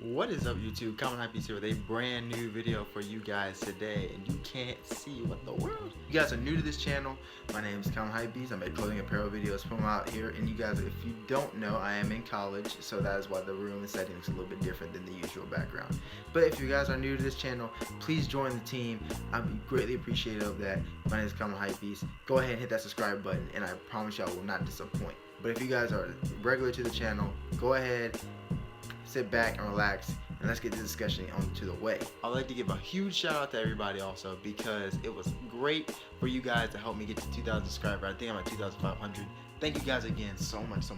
What is up, YouTube? Common Hypebeast here with a brand new video for you guys today, and you can't see what the world. You guys are new to this channel. My name is Common Hypebeast. I make clothing apparel videos from out here, and you guys, if you don't know, I am in college, so that is why the room and setting is a little bit different than the usual background. But if you guys are new to this channel, please join the team. I'd be greatly appreciative of that. My name is Common Hypebeast. Go ahead and hit that subscribe button, and I promise you I will not disappoint. But if you guys are regular to the channel, go ahead, sit back and relax, and let's get this discussion onto the way. I'd like to give a huge shout out to everybody also, because it was great for you guys to help me get to 2,000 subscribers. I think I'm at 2,500. Thank you guys again so much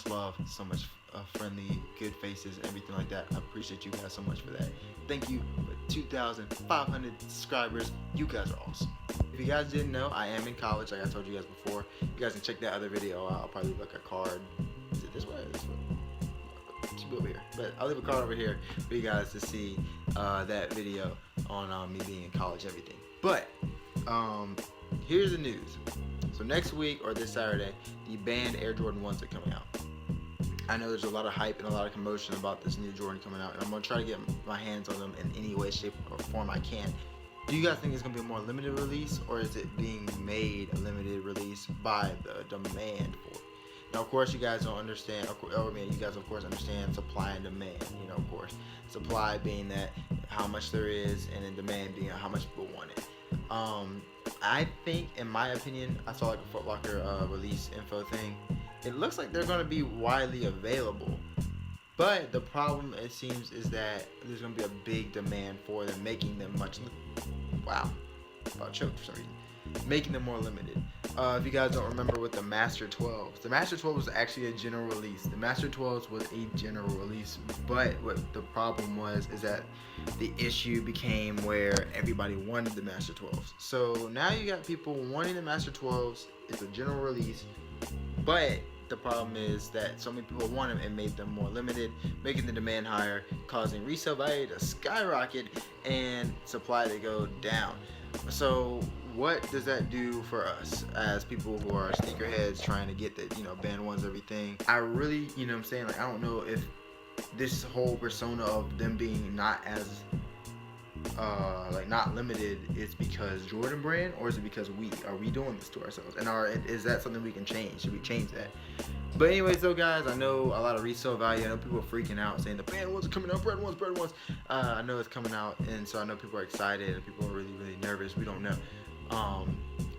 love, so much friendly, good faces, everything like that. I appreciate you guys so much for that. Thank you for 2,500 subscribers. You guys are awesome. If you guys didn't know, I am in college, like I told you guys before. You guys can check that other video out. I'll probably leave like a card. Is it this way or this way? Should be over here, but I'll leave a card over here for you guys to see that video on me being in college and everything. But here's the news. So next week or this Saturday, the banned Air Jordan 1s are coming out. I know there's a lot of hype and a lot of commotion about this new Jordan coming out, and I'm gonna try to get my hands on them in any way, shape, or form I can. Do you guys think it's gonna be a more limited release, or is it being made a limited release by the demand for it? Now, of course, you guys don't understand, you guys of course understand supply and demand, you know, of course. Supply being that how much there is, and then demand being how much people want it. I think, in my opinion, I saw like a Foot Locker release info thing. It looks like they're gonna be widely available. But the problem, it seems, is that there's gonna be a big demand for them, making them wow, about choked for some reason. Making them more limited. If you guys don't remember with the Master 12s, the Master 12 was actually a general release. The Master 12s was a general release, but what the problem was is that the issue became where everybody wanted the Master 12s. So now you got people wanting the Master 12s. It's a general release, but the problem is that so many people want them, and made them more limited, making the demand higher, causing resale value to skyrocket and supply to go down. So what does that do for us as people who are sneakerheads trying to get the, band ones, everything? I really, what I'm saying, like, I don't know if this whole persona of them being not as not limited is because Jordan brand, or is it because are we doing this to ourselves? And is that something we can change? Should we change that? But anyways, though, guys, I know a lot of resale value. I know people are freaking out saying the band ones are coming out, bread ones. I know it's coming out, and so I know people are excited and people are really nervous. We don't know.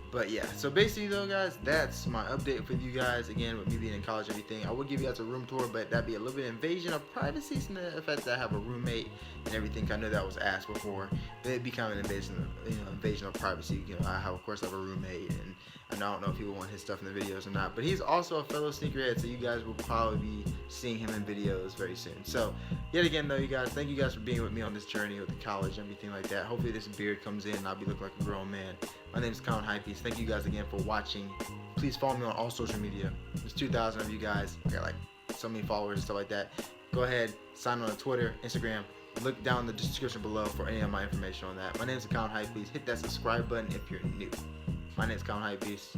But yeah, so basically though, guys, that's my update for you guys. Again, with me being in college and everything, I would give you guys a room tour, but that'd be a little bit of invasion of privacy, since the fact that I have a roommate and everything. I know that was asked before, but it'd be kind of an invasion of privacy. I have, of course, have a roommate, and I don't know if people want his stuff in the videos or not, but he's also a fellow sneakerhead, so you guys will probably be seeing him in videos very soon. So yet again though, you guys, thank you guys for being with me on this journey with the college and everything like that. Hopefully this beard comes in and I'll be looking like a grown man. My name is Common Hypebeast. Thank you guys again for watching. Please follow me on all social media. There's 2,000 of you guys. I got like so many followers and stuff like that. Go ahead, sign on Twitter, Instagram. Look down in the description below for any of my information on that. My name is Common Hypebeast. Hit that subscribe button if you're new. My name is Common Hypebeast.